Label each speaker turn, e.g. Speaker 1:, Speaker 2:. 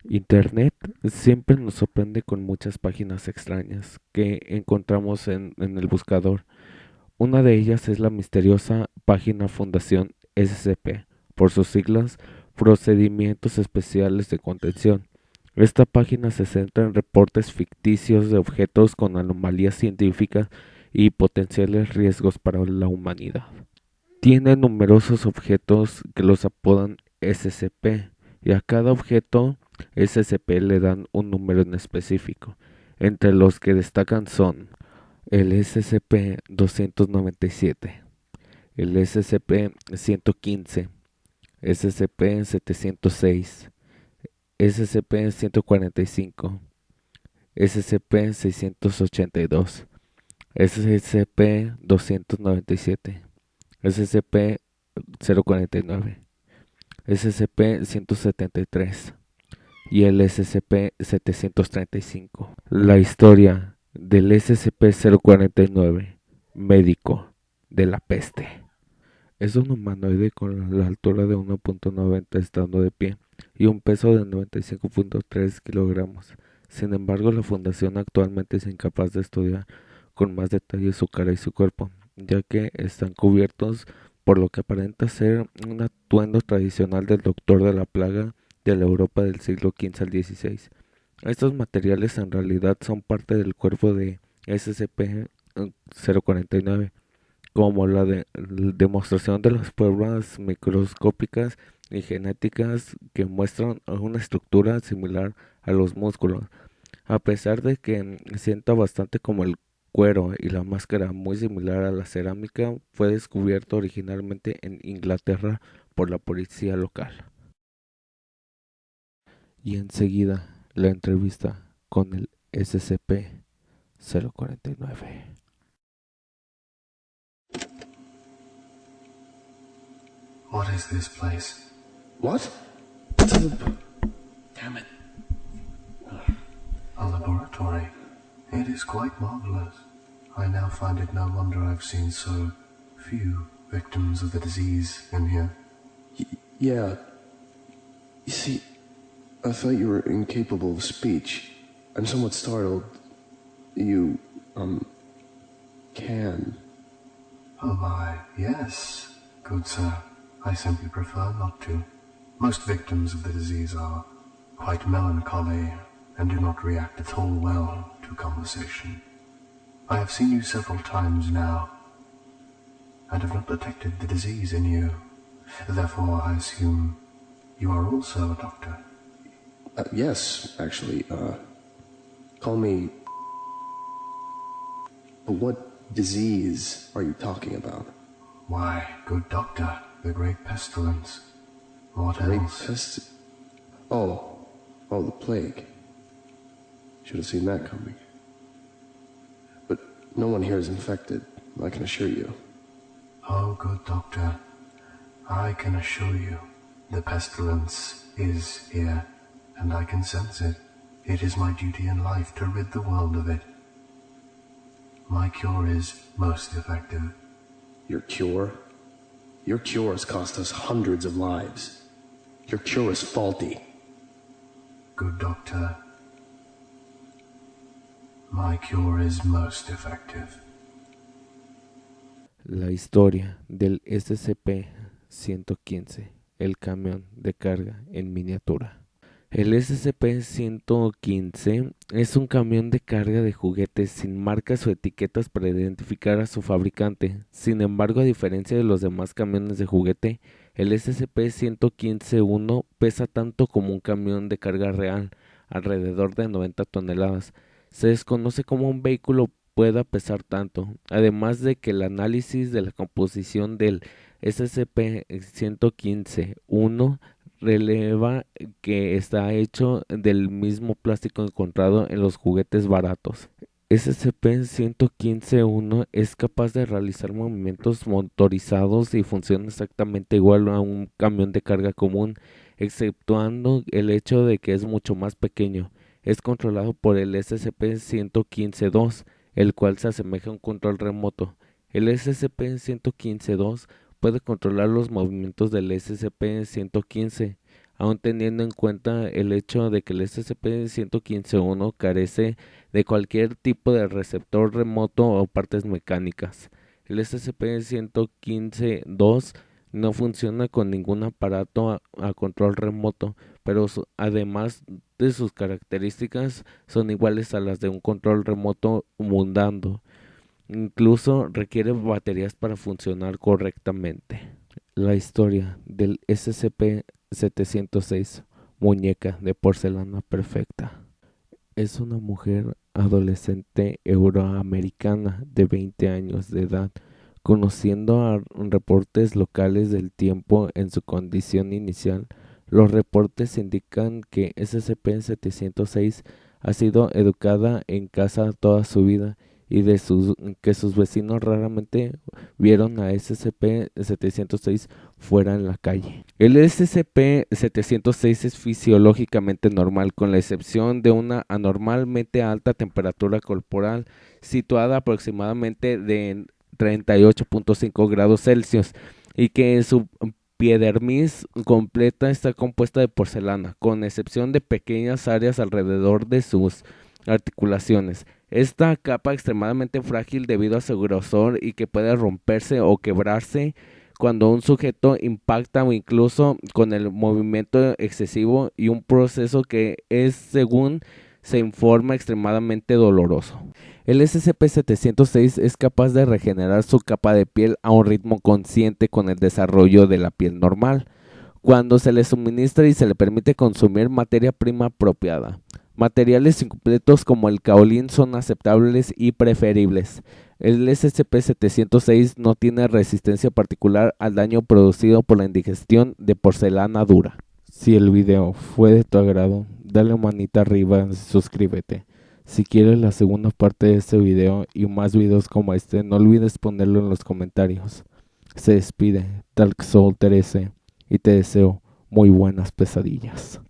Speaker 1: Internet siempre nos sorprende con muchas páginas extrañas que encontramos en el buscador. Una de ellas es la misteriosa página Fundación SCP, por sus siglas, Procedimientos Especiales de Contención. Esta página se centra en reportes ficticios de objetos con anomalías científicas y potenciales riesgos para la humanidad. Tiene numerosos objetos que los apodan SCP, y a cada objeto SCP le dan un número en específico. Entre los que destacan son el SCP-297, el SCP-115, SCP-706, SCP-145, SCP-682, SCP-297, SCP-049, SCP-173 y el SCP-735. La historia del SCP-049, médico de la peste. Es un humanoide con la altura de 1.90 estando de pie y un peso de 95.3 kilogramos. Sin embargo, la Fundación actualmente es incapaz de estudiar con más detalle su cara y su cuerpo, ya que están cubiertos por lo que aparenta ser un atuendo tradicional del Doctor de la Plaga de la Europa del siglo XV al XVI. Estos materiales en realidad son parte del cuerpo de SCP-049, como demostración de las pruebas microscópicas y genéticas que muestran una estructura similar a los músculos. A pesar de que sienta bastante como el cuero y la máscara muy similar a la cerámica, fue descubierto originalmente en Inglaterra por la policía local. Y enseguida la entrevista con el SCP-049.
Speaker 2: What is this place?
Speaker 3: What?
Speaker 2: Damn it. A laboratory. It is quite marvelous. I now find it no wonder I've seen so few victims of the disease in here.
Speaker 3: Yeah. You see, I thought you were incapable of speech. I'm somewhat startled. You, can.
Speaker 2: Oh my, yes, good sir. I simply prefer not to. Most victims of the disease are quite melancholy and do not react at all well to conversation. I have seen you several times now, and have not detected the disease in you. Therefore, I assume you are also a doctor.
Speaker 3: Yes, actually, call me... But what disease are you talking about?
Speaker 2: Why, good doctor, the great pestilence. What else?
Speaker 3: Oh, the plague. Should have seen that coming. But no one here is infected, I can assure you.
Speaker 2: Oh, good doctor, I can assure you, the pestilence is here, and I can sense it. It is my duty in life to rid the world of it. My cure is most effective.
Speaker 3: Your cure? Your cure has cost us hundreds of lives. Your cure is faulty.
Speaker 2: Good doctor, my cure is most effective.
Speaker 1: La historia del SCP-115, el camión de carga en miniatura. El SCP-115 es un camión de carga de juguetes sin marcas o etiquetas para identificar a su fabricante. Sin embargo, a diferencia de los demás camiones de juguete, el SCP-115-1 pesa tanto como un camión de carga real, alrededor de 90 toneladas. Se desconoce cómo un vehículo pueda pesar tanto, además de que el análisis de la composición del SCP-115-1 releva que está hecho del mismo plástico encontrado en los juguetes baratos. SCP-115-1 es capaz de realizar movimientos motorizados y funciona exactamente igual a un camión de carga común, exceptuando el hecho de que es mucho más pequeño. Es controlado por el SCP-115-2, el cual se asemeja a un control remoto. El SCP-115-2 puede controlar los movimientos del SCP-115, aun teniendo en cuenta el hecho de que el SCP-115-1 carece de cualquier tipo de receptor remoto o partes mecánicas. El SCP-115-2 no funciona con ningún aparato a control remoto, pero además de sus características son iguales a las de un control remoto mundano. Incluso requiere baterías para funcionar correctamente. La historia del SCP-706, muñeca de porcelana perfecta. Es una mujer adolescente euroamericana de 20 años de edad, conociendo a reportes locales del tiempo en su condición inicial. Los reportes indican que SCP-706 ha sido educada en casa toda su vida y que sus vecinos raramente vieron a SCP-706 fuera en la calle. El SCP-706 es fisiológicamente normal, con la excepción de una anormalmente alta temperatura corporal, situada aproximadamente de 38.5 grados Celsius, y que su epidermis completa está compuesta de porcelana, con excepción de pequeñas áreas alrededor de sus articulaciones. Esta capa extremadamente frágil debido a su grosor y que puede romperse o quebrarse cuando un sujeto impacta o incluso con el movimiento excesivo, y un proceso que es, según se informa, extremadamente doloroso. El SCP-706 es capaz de regenerar su capa de piel a un ritmo consciente con el desarrollo de la piel normal, cuando se le suministra y se le permite consumir materia prima apropiada. Materiales incompletos como el caolín son aceptables y preferibles. El SCP-706 no tiene resistencia particular al daño producido por la indigestión de porcelana dura. Si el video fue de tu agrado, dale manita arriba y suscríbete. Si quieres la segunda parte de este video y más videos como este, no olvides ponerlo en los comentarios. Se despide Dark Soul 13 y te deseo muy buenas pesadillas.